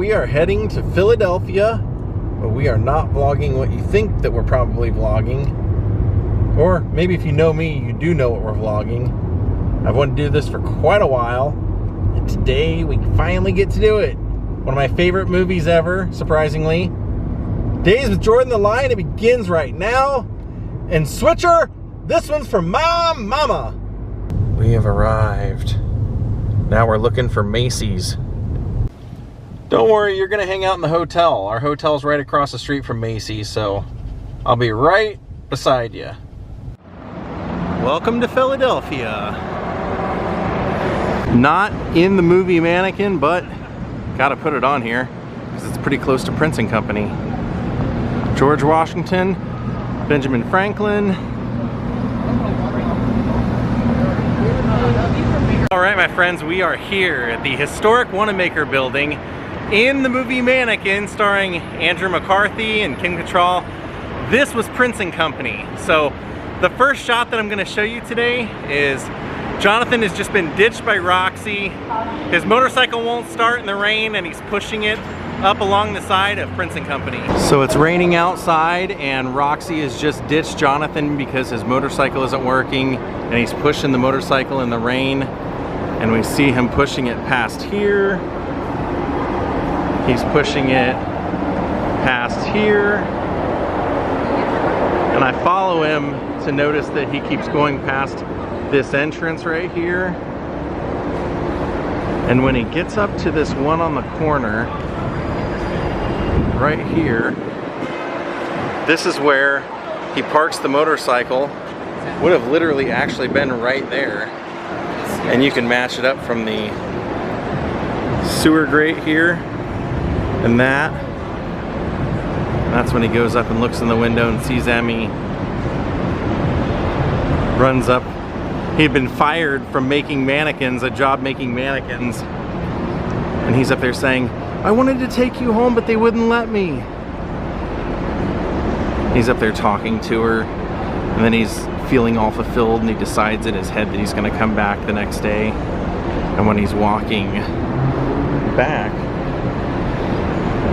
we are heading to Philadelphia, but we are not vlogging what you think that we're probably vlogging. Or maybe if you know me, you do know what we're vlogging. I've wanted to do this for quite a while, and today we finally get to do it. One of my favorite movies ever, surprisingly. Daze with Jordan the Lion. It begins right now. And Switcher, this one's for my mama. We have arrived. Now we're looking for Macy's. Don't worry, you're gonna hang out in the hotel. Our hotel's right across the street from Macy's, so I'll be right beside you. Welcome to Philadelphia. Not in the movie Mannequin, but gotta put it on here because it's pretty close to Prince & Company. George Washington, Benjamin Franklin. All right, my friends, we are here at the historic Wanamaker building in the movie Mannequin, starring Andrew McCarthy and Kim Cattrall. This was Prince & Company. So the first shot that I'm gonna show you today is Jonathan has just been ditched by Roxy. His motorcycle won't start in the rain and he's pushing it up along the side of Prince & Company. So it's raining outside and Roxy has just ditched Jonathan because his motorcycle isn't working and he's pushing the motorcycle in the rain. And we see him pushing it past here. He's pushing it past here. And I follow him to notice that he keeps going past this entrance right here. And when he gets up to this one on the corner, right here, this is where he parks the motorcycle. Would have literally actually been right there. And you can match it up from the sewer grate here and that. That's when he goes up and looks in the window and sees Emmy. Runs up. He'd been fired from making mannequins, a job making mannequins. And he's up there saying, I wanted to take you home, but they wouldn't let me. He's up there talking to her, and then he's feeling all fulfilled, and he decides in his head that he's gonna come back the next day. And when he's walking back,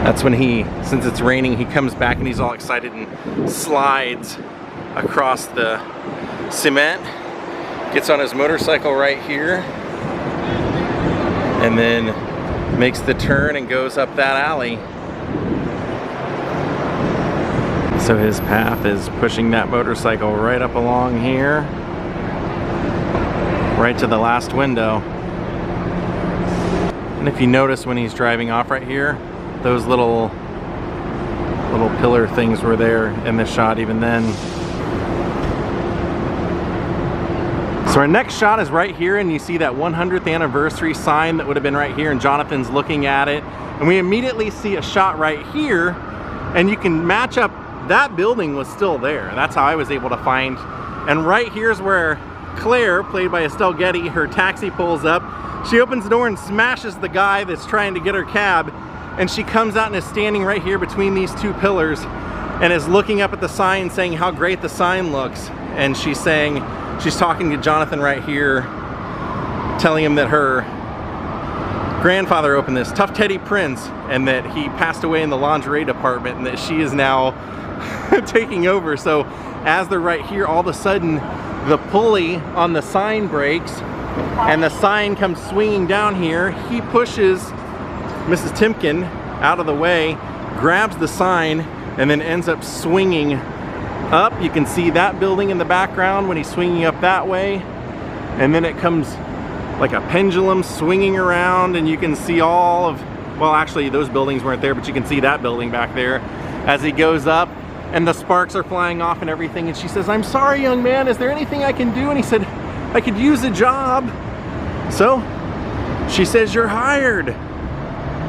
that's when he, since it's raining, he comes back and he's all excited and slides across the cement, gets on his motorcycle right here, and then makes the turn and goes up that alley. So his path is pushing that motorcycle right up along here, right to the last window. And if you notice when he's driving off right here, those little pillar things were there in the shot even then. So our next shot is right here, and you see that 100th anniversary sign that would have been right here, and Jonathan's looking at it. And we immediately see a shot right here, and you can match up, that building was still there. That's how I was able to find. And right here's where Claire, played by Estelle Getty, her taxi pulls up. She opens the door and smashes the guy that's trying to get her cab, and she comes out and is standing right here between these two pillars and is looking up at the sign saying how great the sign looks. And she's saying, she's talking to Jonathan right here, telling him that her grandfather opened this, Tough Teddy Prince, and that he passed away in the lingerie department and that she is now taking over. So as they're right here, all of a sudden the pulley on the sign breaks and the sign comes swinging down here. He pushes Mrs. Timken out of the way, grabs the sign, and then ends up swinging up. You can see that building in the background when he's swinging up that way, and then it comes like a pendulum swinging around, and you can see all of, well, actually those buildings weren't there, but you can see that building back there as he goes up, and the sparks are flying off and everything. And she says, I'm sorry, young man, is there anything I can do? And he said, I could use a job. So she says, you're hired.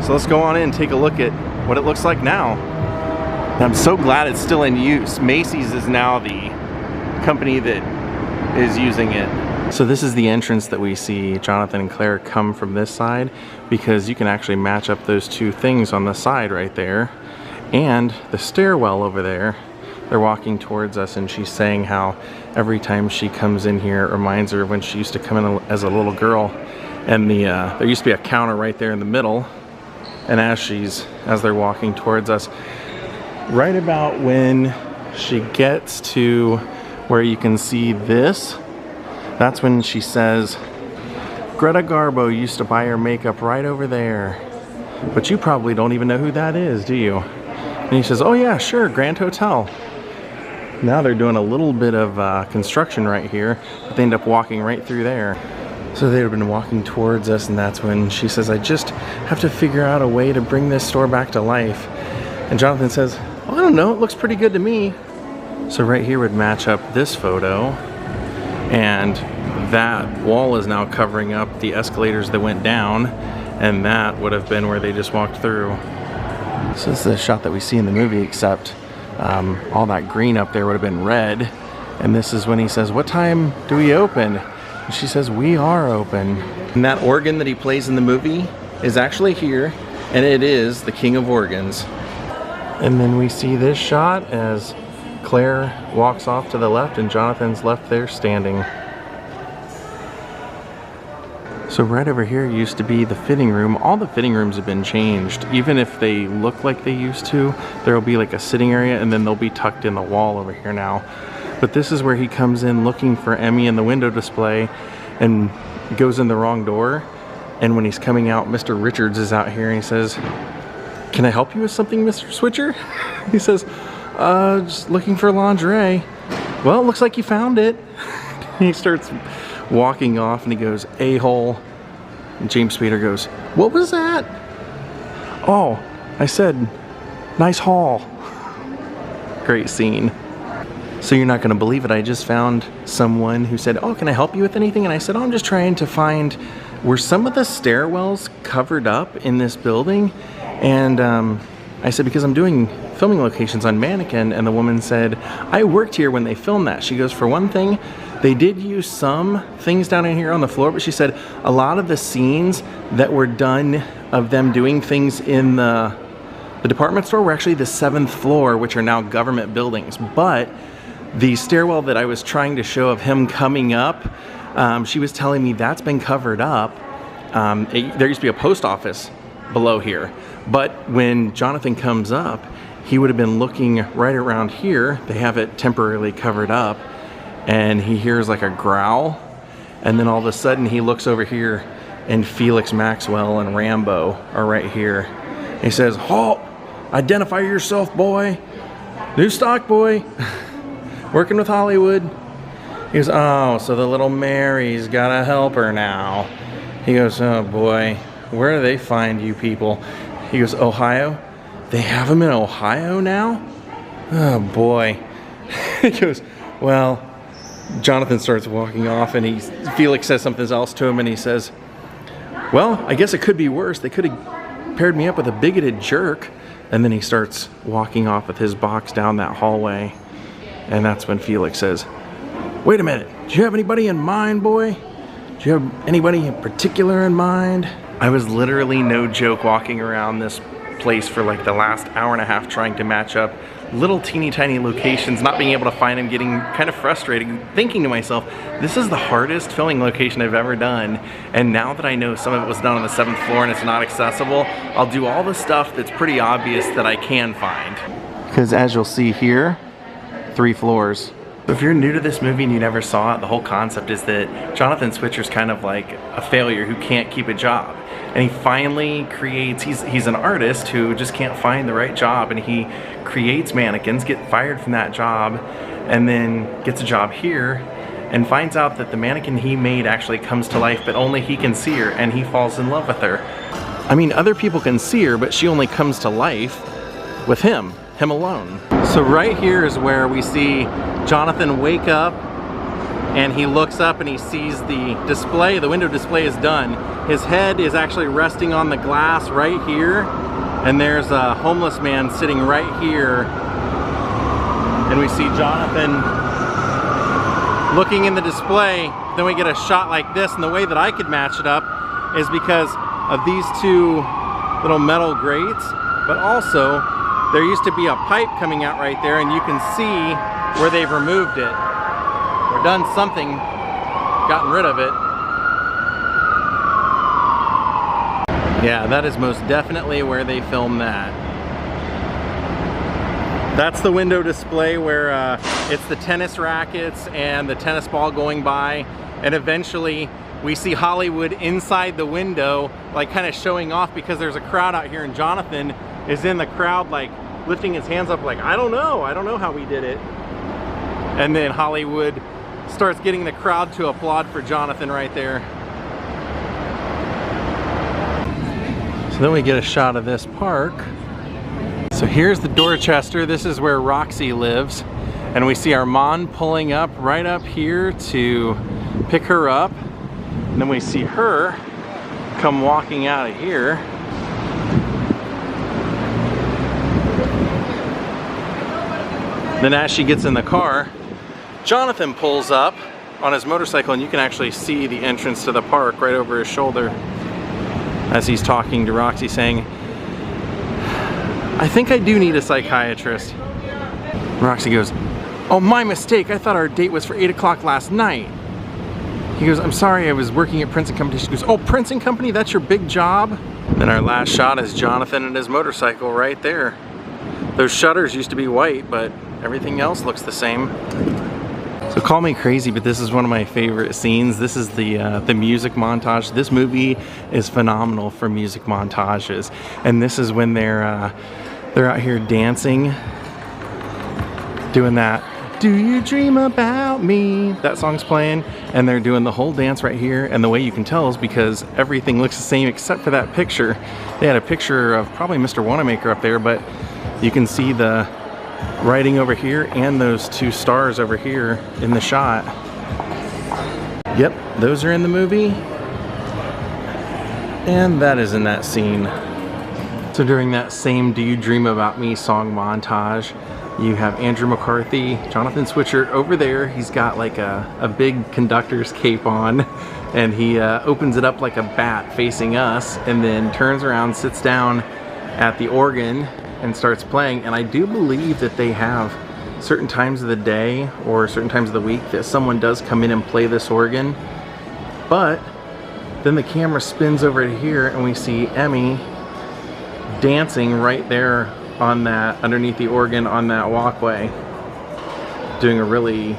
So let's go on in and take a look at what it looks like now. I'm so glad it's still in use. Macy's is now the company that is using it. So this is the entrance that we see Jonathan and Claire come from this side, because you can actually match up those two things on the side right there. And the stairwell over there, they're walking towards us, and she's saying how every time she comes in here, it reminds her of when she used to come in as a little girl. And there used to be a counter right there in the middle. And as they're walking towards us, right about when she gets to where you can see this, that's when she says, Greta Garbo used to buy her makeup right over there. But you probably don't even know who that is, do you? And he says, oh yeah, sure, Grand Hotel. Now they're doing a little bit of construction right here, but they end up walking right through there. So they've been walking towards us, and that's when she says, I just have to figure out a way to bring this store back to life. And Jonathan says, well, I don't know, it looks pretty good to me. So right here would match up this photo, and that wall is now covering up the escalators that went down, and that would have been where they just walked through. So this is the shot that we see in the movie, except all that green up there would have been red. And this is when he says, what time do we open? And she says, we are open. And that organ that he plays in the movie is actually here, and it is the king of organs. And then we see this shot as Claire walks off to the left and Jonathan's left there standing. So right over here used to be the fitting room. All the fitting rooms have been changed. Even if they look like they used to, there will be like a sitting area and then they'll be tucked in the wall over here now. But this is where he comes in looking for Emmy in the window display and goes in the wrong door. And when he's coming out, Mr. Richards is out here and he says, can I help you with something, Mr. Switcher? He says, just looking for lingerie. Well, it looks like you found it. He starts walking off and he goes, a-hole. And James Spader goes, what was that? Oh, I said, nice haul. Great scene. So you're not gonna believe it, I just found someone who said, oh, can I help you with anything? And I said, oh, I'm just trying to find, were some of the stairwells covered up in this building? And I said, because I'm doing filming locations on Mannequin, and the woman said, I worked here when they filmed that. She goes, for one thing, they did use some things down in here on the floor, but she said a lot of the scenes that were done of them doing things in the department store were actually the 7th floor, which are now government buildings. But the stairwell that I was trying to show of him coming up, she was telling me that's been covered up. There used to be a post office below here, but when Jonathan comes up, he would have been looking right around here. They have it temporarily covered up, and he hears like a growl, and then all of a sudden he looks over here and Felix Maxwell and Rambo are right here. He says, halt, identify yourself, boy. New stock, boy. Working with Hollywood. He goes, oh, so the little Mary's got a helper now. He goes, oh boy, where do they find you people? He goes, Ohio? They have them in Ohio now? Oh boy. He goes, well, Jonathan starts walking off and Felix says something else to him and he says, well, I guess it could be worse. They could have paired me up with a bigoted jerk. And then he starts walking off with his box down that hallway. And that's when Felix says, wait a minute, do you have anybody in mind, boy? Do you have anybody in particular in mind? I was literally, no joke, walking around this place for like the last hour and a half trying to match up little teeny tiny locations, not being able to find them, getting kind of frustrated, thinking to myself, this is the hardest filming location I've ever done. And now that I know some of it was done on the 7th floor and it's not accessible, I'll do all the stuff that's pretty obvious that I can find. Because as you'll see here, 3 floors. If you're new to this movie and you never saw it, the whole concept is that Jonathan Switcher's kind of like a failure who can't keep a job. And he finally creates, he's an artist who just can't find the right job, and he creates mannequins, gets fired from that job, and then gets a job here, and finds out that the mannequin he made actually comes to life, but only he can see her, and he falls in love with her. I mean, other people can see her, but she only comes to life with him alone. So right here is where we see Jonathan wake up, and he looks up and he sees the display, the window display is done. His head is actually resting on the glass right here, and there's a homeless man sitting right here, and we see Jonathan looking in the display. Then we get a shot like this, and the way that I could match it up is because of these 2 little metal grates, but also there used to be a pipe coming out right there, and you can see where they've removed it or done something, gotten rid of it. Yeah, that is most definitely where they filmed that. That's the window display where it's the tennis rackets and the tennis ball going by, and eventually we see Hollywood inside the window, like kind of showing off because there's a crowd out here, and Jonathan is in the crowd like lifting his hands up like, I don't know how we did it. And then Hollywood starts getting the crowd to applaud for Jonathan right there. So then we get a shot of this park. So here's the Dorchester. This is where Roxy lives. And we see Armand pulling up right up here to pick her up. And then we see her come walking out of here. Then as she gets in the car, Jonathan pulls up on his motorcycle, and you can actually see the entrance to the park right over his shoulder as he's talking to Roxy, saying, I think I do need a psychiatrist. Roxy goes, oh, my mistake. I thought our date was for 8 o'clock last night. He goes, I'm sorry, I was working at Prince & Company. She goes, oh, Prince & Company, that's your big job? Then our last shot is Jonathan and his motorcycle right there. Those shutters used to be white, but everything else looks the same. So call me crazy, but this is one of my favorite scenes. This is the music montage. This movie is phenomenal for music montages. And this is when they're out here dancing, doing that, do you dream about me? That song's playing, and they're doing the whole dance right here. And the way you can tell is because everything looks the same except for that picture. They had a picture of probably Mr. Wanamaker up there, but you can see the writing over here and those two stars over here in the shot. Yep, those are in the movie. And that is in that scene. So during that same Do You Dream About Me song montage, you have Andrew McCarthy, Jonathan Switcher over there. He's got like a big conductor's cape on, and he opens it up like a bat facing us, and then turns around, sits down at the organ and starts playing. And I do believe that they have certain times of the day or certain times of the week that someone does come in and play this organ. But then the camera spins over to here and we see Emmy dancing right there on that, underneath the organ on that walkway, doing a really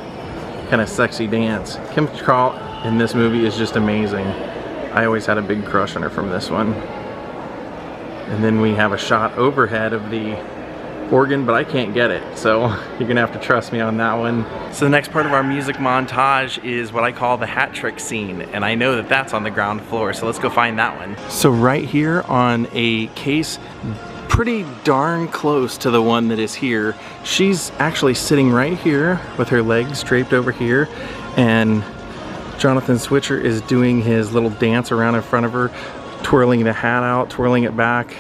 kind of sexy dance. Kim Cattrall in this movie is just amazing. I always had a big crush on her from this one. And then we have a shot overhead of the organ, but I can't get it, so you're gonna have to trust me on that one. So the next part of our music montage is what I call the hat trick scene, and I know that that's on the ground floor, so let's go find that one. So right here on a case pretty darn close to the one that is here, she's actually sitting right here with her legs draped over here, and Jonathan Switcher is doing his little dance around in front of her, twirling the hat out, twirling it back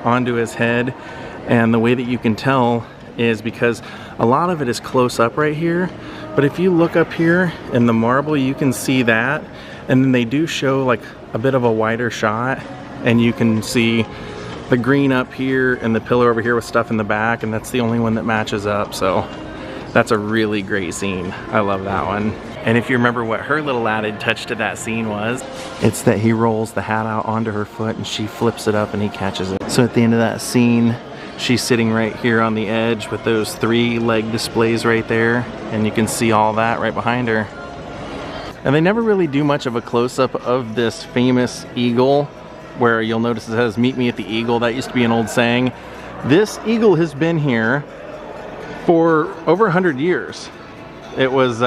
onto his head. And the way that you can tell is because a lot of it is close up right here, but if you look up here in the marble, you can see that, and then they do show like a bit of a wider shot, and you can see the green up here and the pillar over here with stuff in the back, and that's the only one that matches up. So that's a really great scene. I love that one. And if you remember what her little added touch to that scene was, it's that he rolls the hat out onto her foot and she flips it up and he catches it. So at the end of that scene, she's sitting right here on the edge with those 3 leg displays right there, and you can see all that right behind her. And they never really do much of a close-up of this famous eagle, where you'll notice it says, "Meet me at the Eagle." That used to be an old saying. This eagle has been here for over 100 years. It was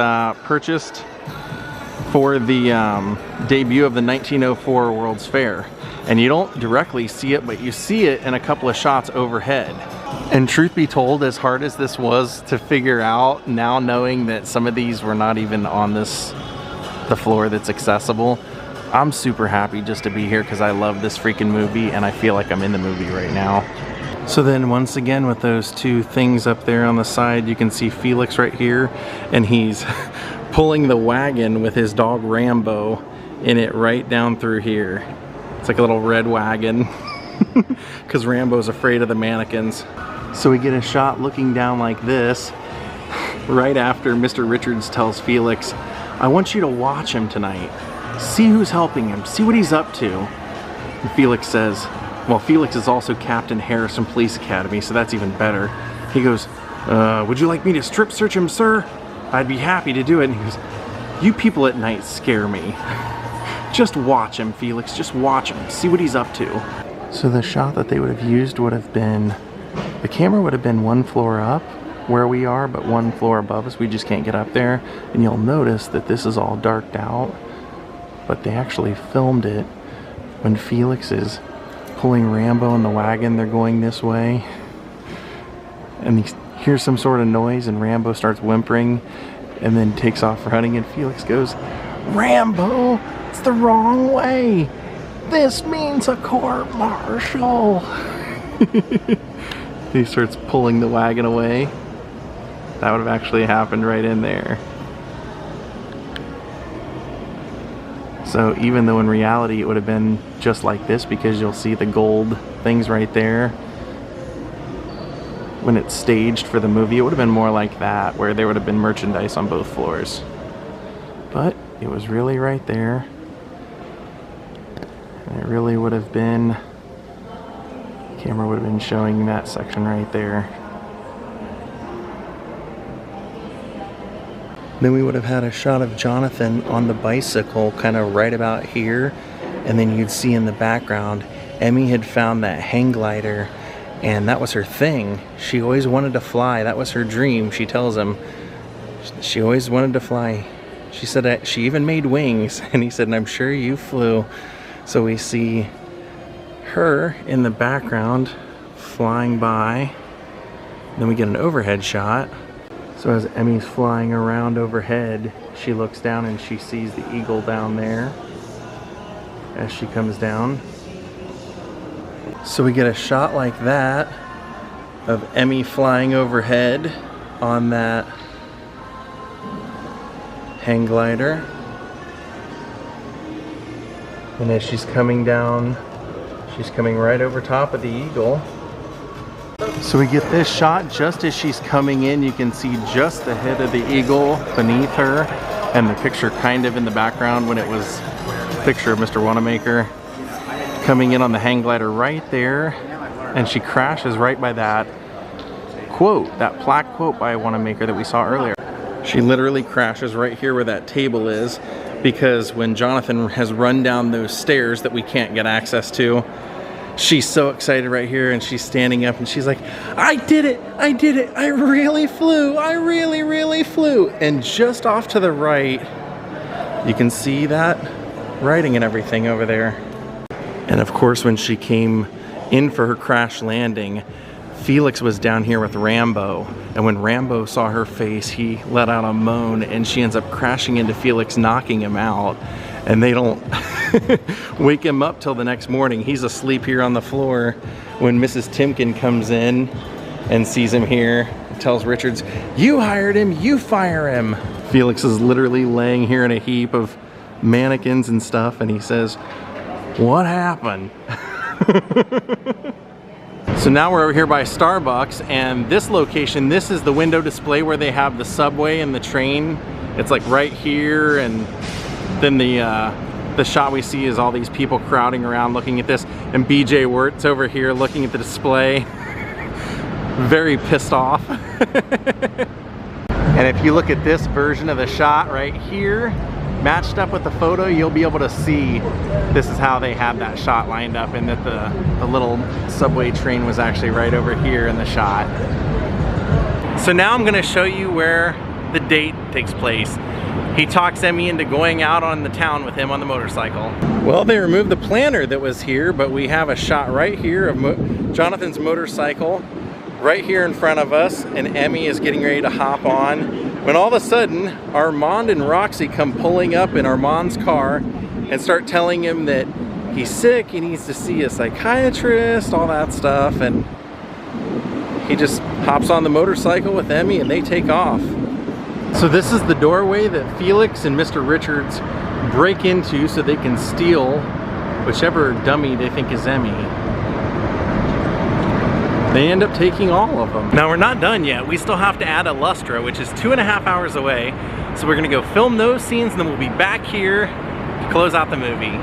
purchased for the debut of the 1904 World's Fair. And you don't directly see it, but you see it in a couple of shots overhead. And truth be told, as hard as this was to figure out, now knowing that some of these were not even on the floor that's accessible, I'm super happy just to be here because I love this freaking movie and I feel like I'm in the movie right now. So then once again with those 2 things up there on the side, you can see Felix right here, and he's pulling the wagon with his dog Rambo in it right down through here. It's like a little red wagon because Rambo's afraid of the mannequins. So we get a shot looking down like this right after Mr. Richards tells Felix, I want you to watch him tonight. See who's helping him. See what he's up to. And Felix says, well, Felix is also Captain Harrison Police Academy, so that's even better. He goes, would you like me to strip search him, sir? I'd be happy to do it. And he goes, you people at night scare me. Just watch him, Felix, just watch him. See what he's up to. So the shot that they would have used would have been, the camera would have been 1 floor up where we are, but 1 floor above us. We just can't get up there. And you'll notice that this is all darked out, but they actually filmed it when Felix is pulling Rambo in the wagon. They're going this way, and he hears some sort of noise, and Rambo starts whimpering and then takes off running, and Felix goes, Rambo, it's the wrong way. This means a court-martial. He starts pulling the wagon away. That would have actually happened right in there. So even though in reality it would have been just like this, because you'll see the gold things right there, when it's staged for the movie, it would have been more like that, where there would have been merchandise on both floors. But it was really right there. And it really would have been, the camera would have been showing that section right there. Then we would have had a shot of Jonathan on the bicycle kind of right about here, and then you'd see in the background Emmy had found that hang glider, and that was her thing. She always wanted to fly. That was her dream. She tells him she always wanted to fly. She said that she even made wings, and he said, and I'm sure you flew. So we see her in the background flying by. Then we get an overhead shot. So as Emmy's flying around overhead, she looks down and she sees the eagle down there as she comes down. So we get a shot like that of Emmy flying overhead on that hang glider. And as she's coming down, she's coming right over top of the eagle. So we get this shot just as she's coming in. You can see just the head of the eagle beneath her, and the picture kind of in the background when it was a picture of Mr. Wanamaker coming in on the hang glider right there. And she crashes right by that quote, that plaque quote by Wanamaker that we saw earlier. She literally crashes right here where that table is, because when Jonathan has run down those stairs that we can't get access to, she's so excited right here, and she's standing up and she's like, I did it, I did it, I really flew, I really, really flew. And just off to the right, you can see that writing and everything over there. And of course, when she came in for her crash landing, Felix was down here with Rambo, and when Rambo saw her face, he let out a moan, and she ends up crashing into Felix, knocking him out. And they don't wake him up till the next morning. He's asleep here on the floor when Mrs. Timken comes in and sees him here and tells Richards, you hired him, you fire him. Felix is literally laying here in a heap of mannequins and stuff, and he says, what happened? So now we're over here by Starbucks, and this location, this is the window display where they have the subway and the train. It's like right here, and then the shot we see is all these people crowding around looking at this, and BJ Wirt's over here looking at the display, very pissed off. And if you look at this version of the shot right here, matched up with the photo, you'll be able to see this is how they had that shot lined up, and that the little subway train was actually right over here in the shot. So now I'm going to show you where the date takes place. He talks Emmy into going out on the town with him on the motorcycle. Well, they removed the planter that was here, but we have a shot right here of Jonathan's motorcycle right here in front of us, and Emmy is getting ready to hop on, when all of a sudden Armand and Roxy come pulling up in Armand's car and start telling him that he's sick, he needs to see a psychiatrist, all that stuff, and he just hops on the motorcycle with Emmy and they take off. So this is the doorway that Felix and Mr. Richards break into so they can steal whichever dummy they think is Emmy. They end up taking all of them. Now we're not done yet. We still have to add A Lustre, which is 2.5 hours away. So we're gonna go film those scenes, and then we'll be back here to close out the movie.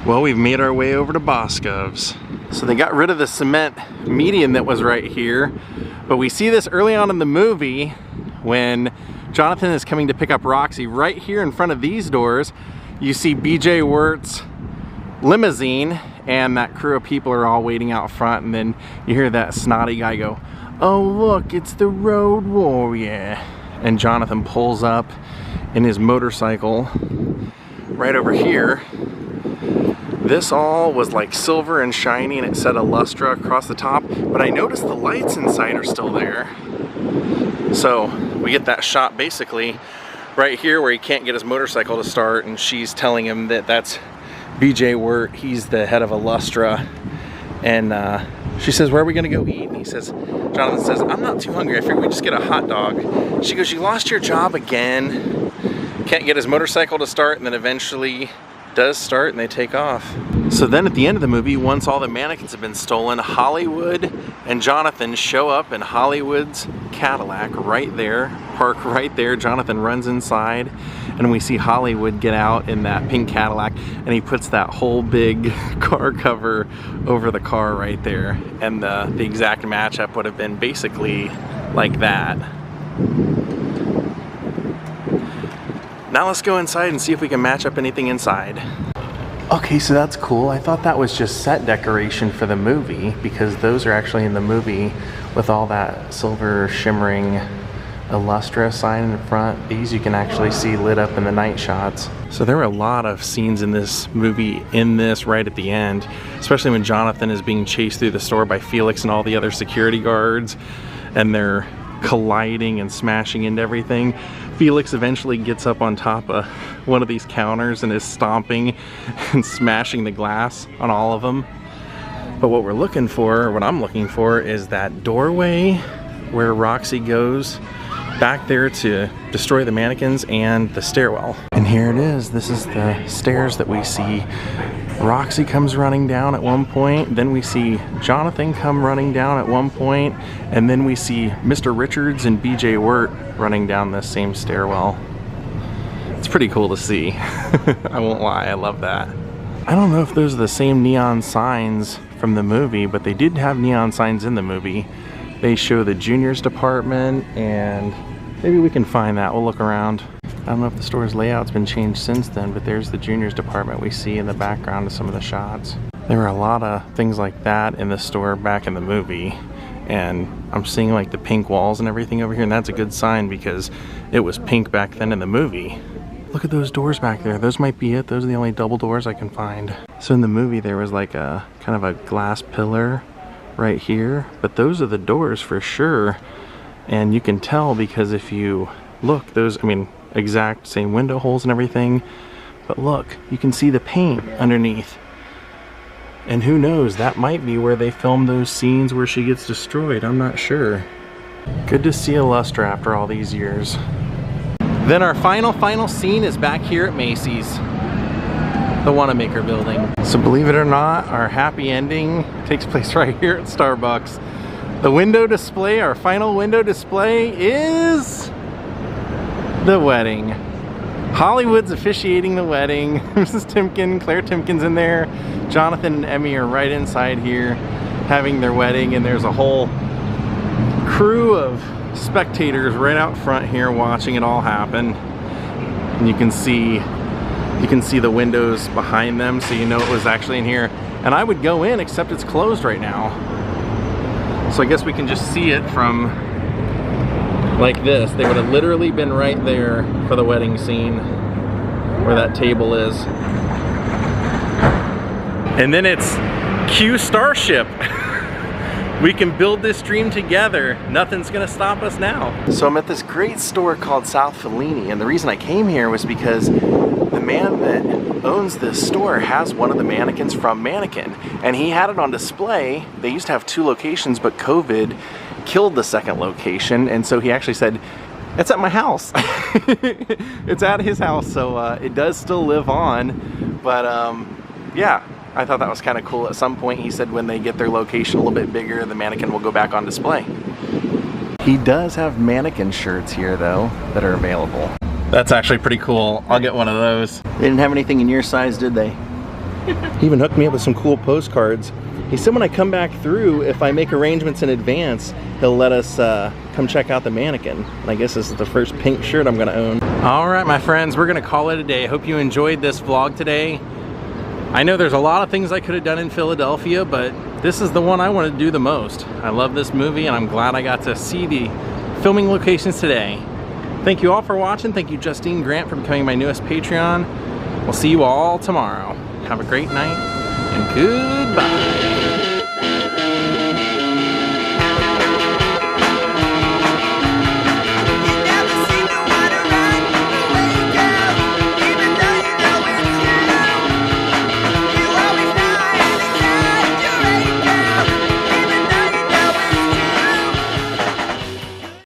Well, we've made our way over to Boscov's. So they got rid of the cement median that was right here, but we see this early on in the movie when Jonathan is coming to pick up Roxy. Right here in front of these doors, you see BJ Wirt's limousine, and that crew of people are all waiting out front, and then you hear that snotty guy go, "Oh look, it's the Road Warrior." And Jonathan pulls up in his motorcycle right over here. This all was like silver and shiny, and it said A Lustre across the top, but I noticed the lights inside are still there. So we get that shot basically right here where he can't get his motorcycle to start, and she's telling him that that's BJ Wirt, he's the head of A Lustre, and she says, "Where are we gonna go eat?" And he says, Jonathan says, "I'm not too hungry, I figured we'd just get a hot dog." She goes, "You lost your job again." Can't get his motorcycle to start, and then eventually does start, and they take off. So then at the end of the movie, once all the mannequins have been stolen, Hollywood and Jonathan show up in Hollywood's Cadillac right there, park right there. Jonathan runs inside, and we see Hollywood get out in that pink Cadillac, and he puts that whole big car cover over the car right there. And the exact matchup would have been basically like that. Now let's go inside and see if we can match up anything inside. Okay, so that's cool. I thought that was just set decoration for the movie, because those are actually in the movie with all that silver shimmering A Lustre sign in front. These you can actually see lit up in the night shots. So there were a lot of scenes in this movie right at the end, especially when Jonathan is being chased through the store by Felix and all the other security guards, and they're colliding and smashing into everything. Felix eventually gets up on top of one of these counters and is stomping and smashing the glass on all of them. But what we're looking for, or what I'm looking for, is that doorway where Roxy goes back there to destroy the mannequins, and the stairwell. And here it is. This is the stairs that we see. Roxy comes running down at one point, then we see Jonathan come running down at one point, and then we see Mr. Richards and BJ Wirt running down this same stairwell. It's pretty cool to see. I won't lie, I love that. I don't know if those are the same neon signs from the movie, but they did have neon signs in the movie. They show the juniors department, and maybe we can find that. We'll look around. I don't know if the store's layout's been changed since then, but there's the juniors department we see in the background of some of the shots. There were a lot of things like that in the store back in the movie, and I'm seeing like the pink walls and everything over here, and that's a good sign because it was pink back then in the movie. Look at those doors back there. Those might be it. Those are the only double doors I can find. So in the movie there was like a kind of a glass pillar right here, but those are the doors for sure. And you can tell because if you look, those, I mean, exact same window holes and everything, but look, you can see the paint underneath. And who knows, that might be where they filmed those scenes where she gets destroyed. I'm not sure. Good to see A Lustre after all these years. Then our final scene is back here at Macy's, the Wanamaker building. So believe it or not, our happy ending takes place right here at Starbucks. The window display, our final window display, is the wedding. Hollywood's officiating the wedding. Mrs. Timken, Claire Timken's in there. Jonathan and Emmy are right inside here having their wedding, and there's a whole crew of spectators right out front here watching it all happen. And you can see the windows behind them, so you know it was actually in here. And I would go in, except it's closed right now. So I guess we can just see it from like this. They would have literally been right there for the wedding scene where that table is. And then it's Q Starship. We can build this dream together. Nothing's gonna stop us now. So I'm at this great store called South Fellini, and the reason I came here was because the man that owns this store has one of the mannequins from Mannequin, and he had it on display. They used to have 2 locations, but COVID killed the second location, and so he actually said, "It's at my house." It's at his house, so it does still live on. But yeah, I thought that was kind of cool. At some point he said when they get their location a little bit bigger, the Mannequin will go back on display. He does have Mannequin shirts here though that are available. That's actually pretty cool. I'll get one of those. They didn't have anything in your size, did they? He even hooked me up with some cool postcards. He said when I come back through, if I make arrangements in advance, he'll let us come check out the Mannequin. And I guess this is the first pink shirt I'm gonna own. All right, my friends, we're gonna call it a day. Hope you enjoyed this vlog today. I know there's a lot of things I could have done in Philadelphia, but this is the one I wanted to do the most. I love this movie, and I'm glad I got to see the filming locations today. Thank you all for watching. Thank you, Justine Grant, for becoming my newest Patreon. We'll see you all tomorrow. Have a great night, and goodbye.